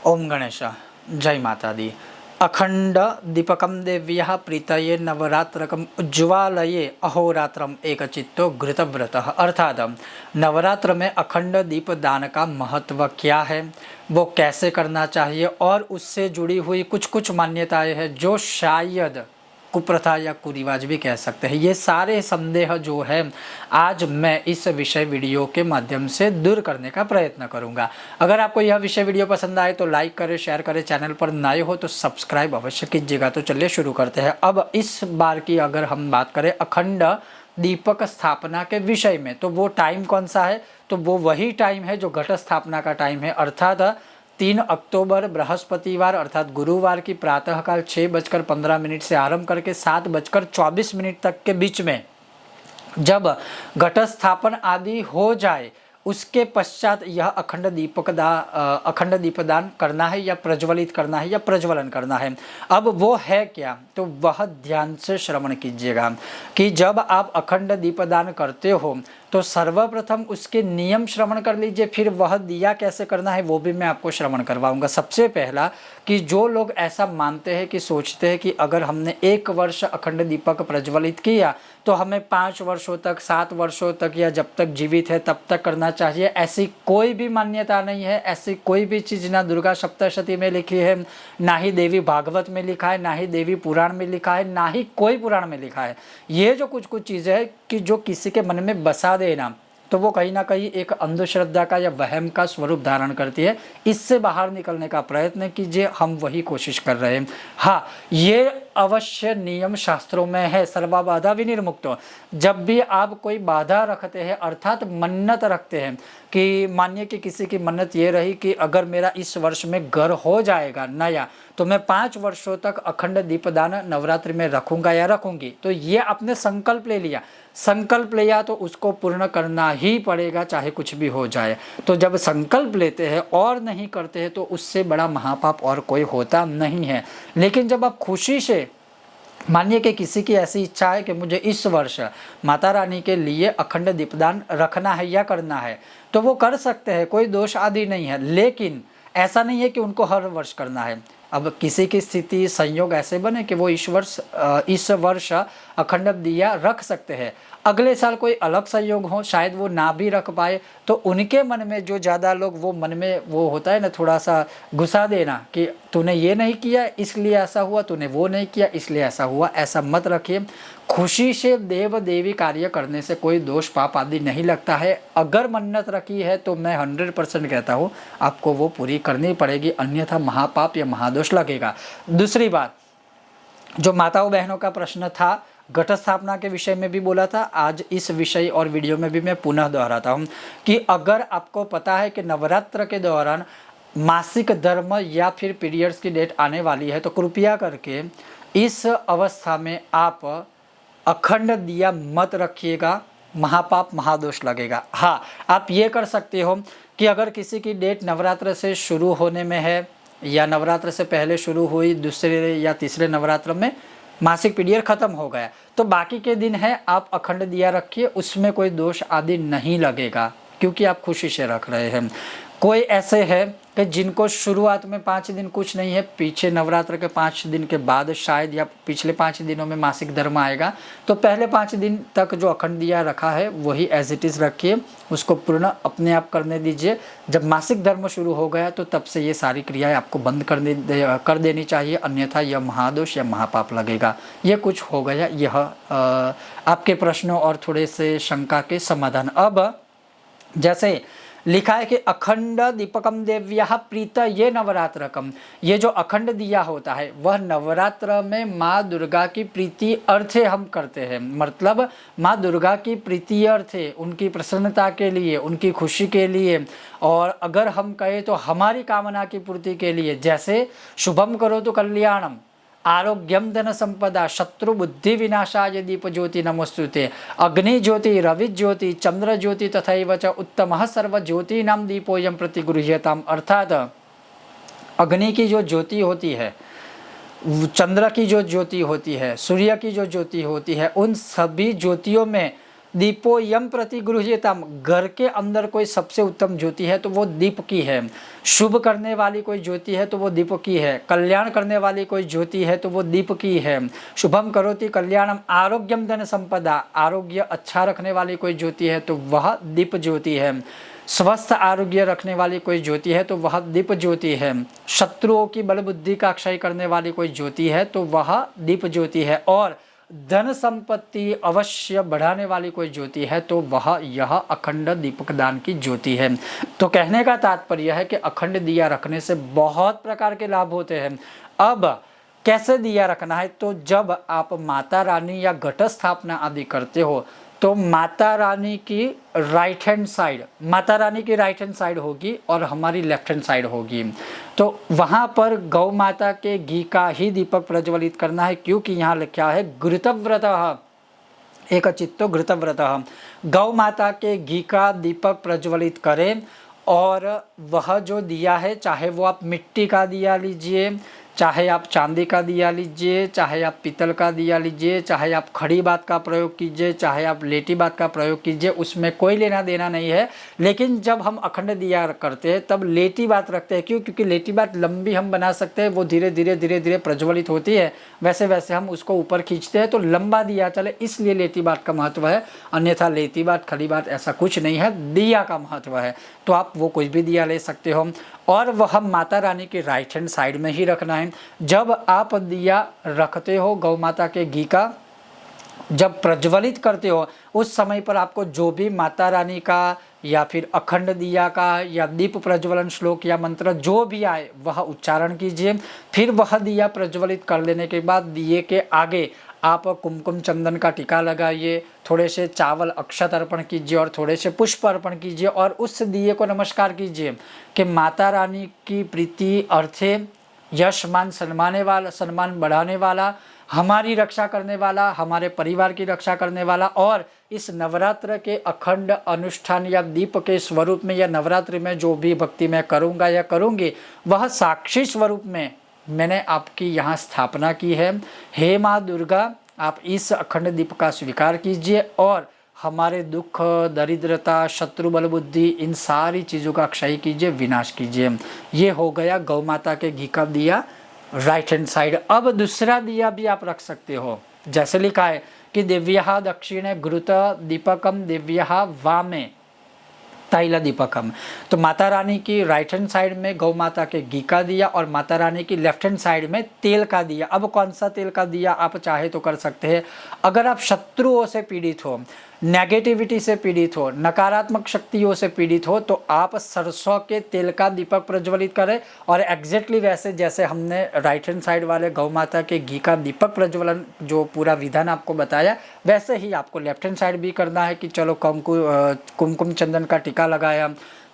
ओम गणेश जय माता दी। अखंड दीपकम देव्यः प्रीतये नवरात्रकम उज्ज्वालये अहोरात्रम एकचित्तो घृतव्रतः। अर्थात नवरात्र में अखंड दीप दान का महत्व क्या है, वो कैसे करना चाहिए और उससे जुड़ी हुई कुछ कुछ मान्यताएं हैं जो शायद कुप्रथा या कुरिवाज भी कह सकते हैं। ये सारे संदेह जो है आज मैं इस विषय वीडियो के माध्यम से दूर करने का प्रयत्न करूंगा। अगर आपको यह विषय वीडियो पसंद आए तो लाइक करें, शेयर करें, चैनल पर नए हो तो सब्सक्राइब अवश्य कीजिएगा। तो चलिए शुरू करते हैं। अब इस बार की अगर हम बात करें अखंड दीपक स्थापना के विषय में, तो वो टाइम कौन सा है, तो वो वही टाइम है जो घट स्थापना का टाइम है, अर्थात 3 अक्टूबर बृहस्पतिवार अर्थात गुरुवार की प्रातःकाल 6:15 से आरंभ करके 7:24 तक के बीच में जब घट स्थापन आदि हो जाए उसके पश्चात यह अखंड दीपदान करना है या प्रज्वलित करना है या प्रज्वलन करना है। अब वो है क्या, तो वह ध्यान से श्रवण कीजिएगा कि जब आप अखंड दीपदान करते हो तो सर्वप्रथम उसके नियम श्रवण कर लीजिए, फिर वह दिया कैसे करना है वो भी मैं आपको श्रवण करवाऊंगा। सबसे पहला कि जो लोग ऐसा मानते हैं कि सोचते हैं कि अगर हमने 1 वर्ष अखंड दीपक प्रज्वलित किया तो हमें 5 वर्षों तक, 7 वर्षों तक या जब तक जीवित है तब तक करना चाहिए, ऐसी कोई भी मान्यता नहीं है। ऐसी कोई भी चीज़ ना दुर्गा सप्तशती में लिखी है, ना ही देवी भागवत में लिखा है, ना ही देवी पुराण में लिखा है, ना ही कोई पुराण में लिखा है। ये जो कुछ कुछ चीज़ें हैं कि जो किसी के मन में बसा देना, तो वो कहीं ना कहीं एक अंधश्रद्धा का या वहम का स्वरूप धारण करती है। इससे बाहर निकलने का प्रयत्न कीजिए, हम वही कोशिश कर रहे हैं। हाँ, ये अवश्य नियम शास्त्रों में है, सर्वा बाधा विनिर्मुक्तो। जब भी आप कोई बाधा रखते हैं अर्थात मन्नत रखते हैं कि मानिए कि किसी की मन्नत ये रही कि अगर मेरा इस वर्ष में घर हो जाएगा नया तो मैं 5 वर्षों तक अखंड दीपदान नवरात्रि में रखूंगा या रखूंगी, तो ये आपने संकल्प ले लिया। संकल्प लिया तो उसको पूर्ण करना ही पड़ेगा, चाहे कुछ भी हो जाए। तो जब संकल्प लेते हैं और नहीं करते हैं तो उससे बड़ा महापाप और कोई होता नहीं है। लेकिन जब आप खुशी से मानिए कि किसी की ऐसी इच्छा है कि मुझे इस वर्ष माता रानी के लिए अखंड दीपदान रखना है या करना है, तो वो कर सकते हैं, कोई दोष आदि नहीं है। लेकिन ऐसा नहीं है कि उनको हर वर्ष करना है। अब किसी की स्थिति संयोग ऐसे बने कि वो इस वर्ष अखंड दिया रख सकते हैं, अगले साल कोई अलग संयोग हो शायद वो ना भी रख पाए, तो उनके मन में जो ज़्यादा लोग वो मन में वो होता है ना थोड़ा सा घुसा देना कि तूने ये नहीं किया इसलिए ऐसा हुआ, तूने वो नहीं किया इसलिए ऐसा हुआ, ऐसा मत रखिए। खुशी से देव देवी कार्य करने से कोई दोष पाप आदि नहीं लगता है। अगर मन्नत रखी है तो मैं 100% कहता हूँ आपको वो पूरी करनी पड़ेगी, अन्यथा महापाप या महादोष लगेगा। दूसरी बात, जो माताओं बहनों का प्रश्न था घट स्थापना के विषय में भी बोला था, आज इस विषय और वीडियो में भी मैं पुनः दोहराता हूँ कि अगर आपको पता है कि नवरात्र के दौरान मासिक धर्म या फिर पीरियड्स की डेट आने वाली है तो कृपया करके इस अवस्था में आप अखंड दिया मत रखिएगा, महापाप महादोष लगेगा। हाँ, आप ये कर सकते हो कि अगर किसी की डेट नवरात्र से शुरू होने में है या नवरात्र से पहले शुरू हुई, दूसरे या तीसरे नवरात्र में मासिक पीरियड खत्म हो गया, तो बाकी के दिन है आप अखंड दिया रखिए, उसमें कोई दोष आदि नहीं लगेगा क्योंकि आप खुशी से रख रहे हैं। कोई ऐसे है कि जिनको शुरुआत में 5 दिन कुछ नहीं है, पीछे नवरात्र के 5 दिन के बाद शायद या पिछले 5 दिनों में मासिक धर्म आएगा, तो पहले 5 दिन तक जो अखंड दिया रखा है वही एज इट इज़ रखिए, उसको पूर्ण अपने आप करने दीजिए। जब मासिक धर्म शुरू हो गया तो तब से ये सारी क्रियाएं आपको बंद कर देनी चाहिए, अन्यथा यह महादोष या महापाप लगेगा। ये कुछ हो गया यह आपके प्रश्नों और थोड़े से शंका के समाधान। अब जैसे लिखा है कि अखंड दीपकम देव्या प्रीत ये नवरात्रकम, ये जो अखंड दिया होता है वह नवरात्र में माँ दुर्गा की प्रीति अर्थे हम करते हैं, मतलब माँ दुर्गा की प्रीति अर्थे, उनकी प्रसन्नता के लिए, उनकी खुशी के लिए, और अगर हम कहें तो हमारी कामना की पूर्ति के लिए। जैसे शुभम करो तो कल्याणम, आरोग्यम धन संपदा, शत्रु बुद्धि विनाशाय दीप ज्योति नमोस्तुते, अग्नि ज्योति, रवि ज्योति, चंद्र ज्योति तथैव च उत्तमः सर्व ज्योति नाम दीपोयम प्रतिगृह्यताम। अर्थात अग्नि की जो ज्योति होती है, चंद्र की जो ज्योति होती है, सूर्य की जो ज्योति होती है, उन सभी ज्योतियों में दीपो यम प्रति गृह्यताम, घर के अंदर कोई सबसे उत्तम ज्योति है तो वो दीप की है। शुभ करने वाली कोई ज्योति है तो वो दीप की है। कल्याण करने वाली कोई ज्योति है तो वो दीप की है। शुभम करोति कल्याणम आरोग्यम धन संपदा, आरोग्य अच्छा रखने वाली कोई ज्योति है तो वह दीप ज्योति है। स्वस्थ आरोग्य रखने वाली कोई ज्योति है तो वह दीप ज्योति है। शत्रुओं की बल बुद्धि का क्षय करने वाली कोई ज्योति है तो वह दीप ज्योति है। और धन संपत्ति अवश्य बढ़ाने वाली कोई ज्योति है तो वह यह अखंड दीपक दान की ज्योति है। तो कहने का तात्पर्य है कि अखंड दिया रखने से बहुत प्रकार के लाभ होते हैं। अब कैसे दिया रखना है, तो जब आप माता रानी या घट स्थापना आदि करते हो तो माता रानी की राइट हैंड साइड होगी और हमारी लेफ्ट हैंड साइड होगी। तो वहाँ पर गौ माता के घी का ही दीपक प्रज्वलित करना है, क्योंकि यहाँ लिखा है घृतव्रतः एक चित्तो घृतव्रतः। गौ माता के घी का दीपक प्रज्वलित करें और वह जो दिया है, चाहे वो आप मिट्टी का दिया लीजिए, चाहे आप चांदी का दिया लीजिए, चाहे आप पीतल का दिया लीजिए, चाहे आप खड़ी बात का प्रयोग कीजिए, चाहे आप लेटी बात का प्रयोग कीजिए, उसमें कोई लेना देना नहीं है। लेकिन जब हम अखंड दिया करते हैं तब लेटी बात रखते हैं। क्यों? क्योंकि लेटी बात लंबी हम बना सकते हैं, वो धीरे धीरे प्रज्वलित होती है, वैसे वैसे हम उसको ऊपर खींचते हैं तो लंबा दिया चले, इसलिए लेटी बात का महत्व है। अन्यथा लेटी बात खड़ी बात ऐसा कुछ नहीं है, दिया का महत्व है। तो आप वो कोई भी दिया ले सकते हो और वह माता रानी के राइट हैंड साइड में ही रखना है। जब आप दिया रखते हो गौ माता के घी का, जब प्रज्वलित करते हो, उस समय पर आपको जो भी माता रानी का या फिर अखंड दिया का या दीप प्रज्वलन श्लोक या मंत्र जो भी आए वह उच्चारण कीजिए। फिर वह दिया प्रज्वलित कर लेने के बाद दिए के आगे आप कुमकुम चंदन का टीका लगाइए, थोड़े से चावल अक्षत अर्पण कीजिए और थोड़े से पुष्प अर्पण कीजिए और उस दिए को नमस्कार कीजिए कि माता रानी की प्रीति अर्थे यश मान सम्मान बढ़ाने वाला, हमारी रक्षा करने वाला, हमारे परिवार की रक्षा करने वाला और इस नवरात्र के अखंड अनुष्ठान या दीप के स्वरूप में या नवरात्रि में जो भी भक्ति मैं करूँगा या करूँगी वह साक्षी स्वरूप में मैंने आपकी यहाँ स्थापना की है। हे माँ दुर्गा, आप इस अखंड दीप का स्वीकार कीजिए और हमारे दुख, दरिद्रता, शत्रु बल बुद्धि, इन सारी चीज़ों का क्षय कीजिए, विनाश कीजिए। ये हो गया गौ माता के घी का दिया राइट हैंड साइड। अब दूसरा दिया भी आप रख सकते हो, जैसे लिखा है कि दिव्यः दक्षिणे घृत दीपकम दिव्यः वामे तैल दीपकम। तो माता रानी की राइट हैंड साइड में गौ माता के घी का दिया और माता रानी की लेफ्ट हैंड साइड में तेल का दिया। अब कौन सा तेल का दिया आप चाहे तो कर सकते हैं। अगर आप शत्रुओं से पीड़ित हो, नेगेटिविटी से पीड़ित हो, नकारात्मक शक्तियों से पीड़ित हो तो आप सरसों के तेल का दीपक प्रज्वलित करें और एग्जैक्टली वैसे जैसे हमने राइट हैंड साइड वाले गौ माता के घी का दीपक प्रज्वलन जो पूरा विधान आपको बताया वैसे ही आपको लेफ्ट हैंड साइड भी करना है कि चलो कुमकुम चंदन का टीका लगाया,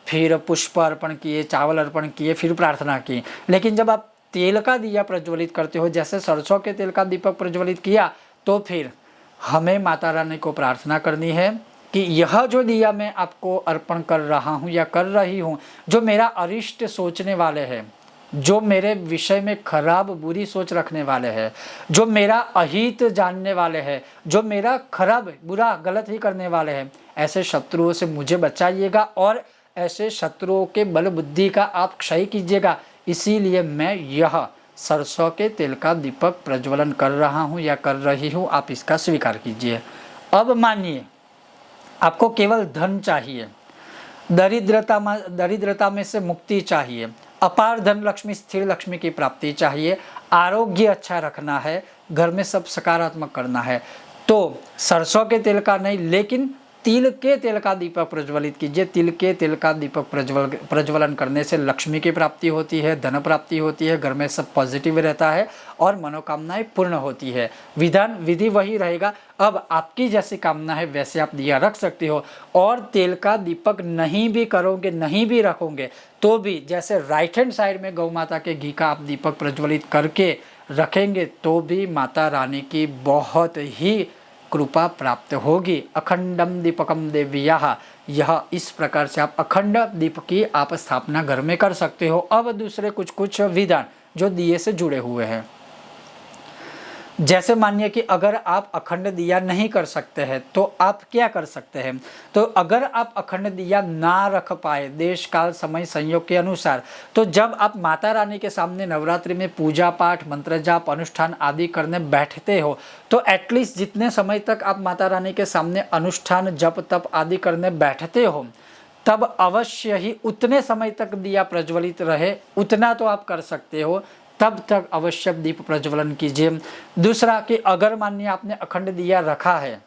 फिर पुष्प अर्पण किए, चावल अर्पण किए, फिर प्रार्थना की। लेकिन जब आप तेल का दिया प्रज्वलित करते हो, जैसे सरसों के तेल का दीपक प्रज्वलित किया, तो फिर हमें माता रानी को प्रार्थना करनी है कि यह जो दिया मैं आपको अर्पण कर रहा हूँ या कर रही हूँ, जो मेरा अरिष्ट सोचने वाले हैं, जो मेरे विषय में खराब बुरी सोच रखने वाले हैं, जो मेरा अहित जानने वाले हैं, जो मेरा खराब बुरा गलत ही करने वाले हैं, ऐसे शत्रुओं से मुझे बचाइएगा और ऐसे शत्रुओं के बल बुद्धि का आप क्षय कीजिएगा। इसीलिए मैं यह सरसों के तेल का दीपक प्रज्वलन कर रहा हूँ या कर रही हूँ, आप इसका स्वीकार कीजिए। अब मानिए आपको केवल धन चाहिए, दरिद्रता में से मुक्ति चाहिए, अपार धन लक्ष्मी स्थिर लक्ष्मी की प्राप्ति चाहिए, आरोग्य अच्छा रखना है, घर में सब सकारात्मक करना है, तो सरसों के तेल का नहीं लेकिन तिल के तेल का दीपक प्रज्वलित कीजिए। तिल के तेल का दीपक प्रज्वलन करने से लक्ष्मी की प्राप्ति होती है, धन प्राप्ति होती है, घर में सब पॉजिटिव रहता है और मनोकामनाएं पूर्ण होती है। विधि वही रहेगा। अब आपकी जैसी कामना है वैसे आप दिया रख सकते हो। और तेल का दीपक नहीं भी करोगे, नहीं भी रखोगे तो भी जैसे राइट हैंड साइड में गौ माता के घी का आप दीपक प्रज्वलित करके रखेंगे तो भी माता रानी की बहुत ही कृपा प्राप्त होगी। अखंडम दीपकम देव्याः, यह इस प्रकार से आप अखंड दीप की आप स्थापना घर में कर सकते हो। अब दूसरे कुछ विधान जो दिए से जुड़े हुए हैं। जैसे मानिए कि अगर आप अखंड दिया नहीं कर सकते हैं तो आप क्या कर सकते हैं, तो अगर आप अखंड दिया ना रख पाए देश काल समय संयोग के अनुसार, तो जब आप माता रानी के सामने नवरात्रि में पूजा पाठ मंत्र जाप अनुष्ठान आदि करने बैठते हो, तो एटलीस्ट जितने समय तक आप माता रानी के सामने अनुष्ठान जप तप आदि करने बैठते हो, तब अवश्य ही उतने समय तक दिया प्रज्वलित रहे, उतना तो आप कर सकते हो, तब तक अवश्य दीप प्रज्वलन कीजिए। दूसरा कि अगर मानिए आपने अखंड दिया रखा है,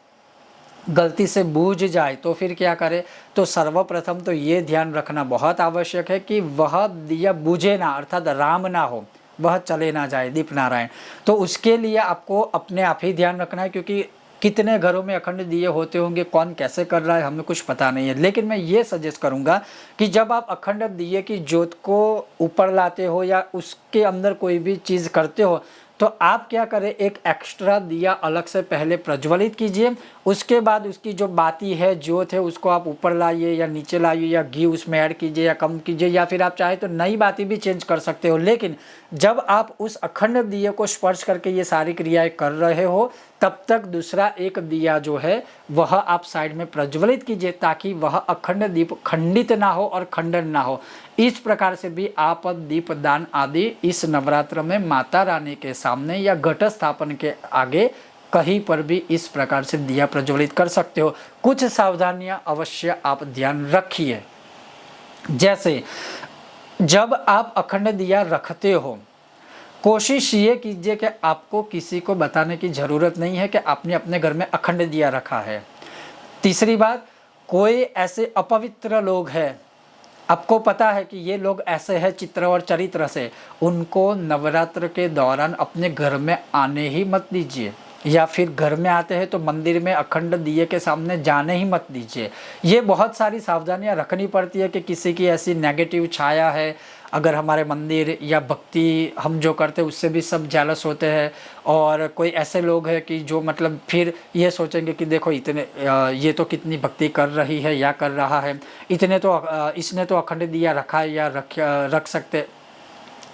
गलती से बूझ जाए तो फिर क्या करें, तो सर्वप्रथम तो ये ध्यान रखना बहुत आवश्यक है कि वह दिया बुझे ना, अर्थात राम ना हो, वह चले ना जाए दीप नारायण। तो उसके लिए आपको अपने आप ही ध्यान रखना है, क्योंकि कितने घरों में अखंड दिए होते होंगे, कौन कैसे कर रहा है हमें कुछ पता नहीं है। लेकिन मैं ये सजेस्ट करूँगा कि जब आप अखंड दिए की ज्योत को ऊपर लाते हो या उसके अंदर कोई भी चीज़ करते हो, तो आप क्या करें, एक एक्स्ट्रा दिया अलग से पहले प्रज्वलित कीजिए, उसके बाद उसकी जो बाती है ज्योत है उसको आप ऊपर लाइए या नीचे लाइए या घी उसमें ऐड कीजिए या कम कीजिए, या फिर आप चाहे तो नई बाती भी चेंज कर सकते हो। लेकिन जब आप उस अखंड दिए को स्पर्श करके ये सारी क्रियाएं कर रहे हो, तब तक दूसरा एक दिया जो है वह आप साइड में प्रज्वलित कीजिए, ताकि वह अखंड दीप खंडित ना हो और खंडन ना हो। इस प्रकार से भी आप दीप दान आदि इस नवरात्र में माता रानी के सामने या घट स्थापन के आगे कहीं पर भी इस प्रकार से दिया प्रज्वलित कर सकते हो। कुछ सावधानियां अवश्य आप ध्यान रखिए। जैसे जब आप अखंड दिया रखते हो, कोशिश ये कीजिए कि आपको किसी को बताने की ज़रूरत नहीं है कि आपने अपने घर में अखंड दिया रखा है। तीसरी बात, कोई ऐसे अपवित्र लोग हैं, आपको पता है कि ये लोग ऐसे हैं चित्र और चरित्र से, उनको नवरात्र के दौरान अपने घर में आने ही मत दीजिए, या फिर घर में आते हैं तो मंदिर में अखंड दिए के सामने जाने ही मत दीजिए। ये बहुत सारी सावधानियां रखनी पड़ती है कि किसी की ऐसी नेगेटिव छाया है, अगर हमारे मंदिर या भक्ति हम जो करते हैं उससे भी सब जेलस होते हैं, और कोई ऐसे लोग हैं कि जो मतलब फिर ये सोचेंगे कि देखो इतने ये तो कितनी भक्ति कर रही है या कर रहा है, इतने तो इसने तो अखंड दिया रखा है या रख सकते,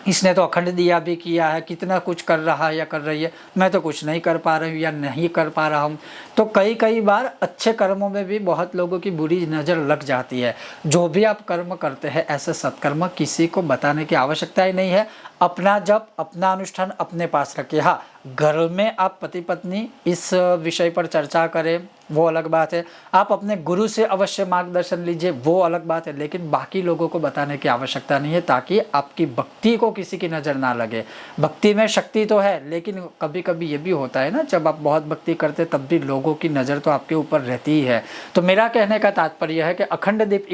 इसने तो अखंड दिया भी किया है, कितना कुछ कर रहा है या कर रही है, मैं तो कुछ नहीं कर पा रही हूँ या नहीं कर पा रहा हूँ। तो कई बार अच्छे कर्मों में भी बहुत लोगों की बुरी नज़र लग जाती है। जो भी आप कर्म करते हैं ऐसे सत्कर्म किसी को बताने की आवश्यकता ही नहीं है। अपना जप अपना अनुष्ठान अपने पास रखिए। हाँ, घर में आप पति पत्नी इस विषय पर चर्चा करें वो अलग बात है, आप अपने गुरु से अवश्य मार्गदर्शन लीजिए वो अलग बात है, लेकिन बाकी लोगों को बताने की आवश्यकता नहीं है, ताकि आपकी भक्ति को किसी की नज़र ना लगे। भक्ति में शक्ति तो है, लेकिन कभी कभी ये भी होता है ना, जब आप बहुत भक्ति करते तब भी लोगों की नज़र तो आपके ऊपर रहती ही है। तो मेरा कहने का तात्पर्य है कि अखंड दीप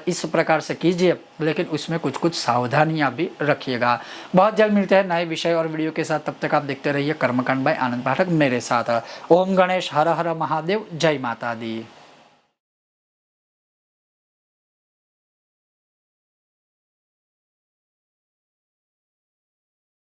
इस प्रकार से कीजिए, लेकिन उसमें कुछ कुछ सावधानियाँ भी रखिएगा। बहुत जल्द मिलते हैं नए विषय और वीडियो के साथ, तब तक आप देखते रहिए कर्मकांड बाय आनंद पाठक मेरे साथ। ओम गणेश, हर हर महादेव, जय माता दी।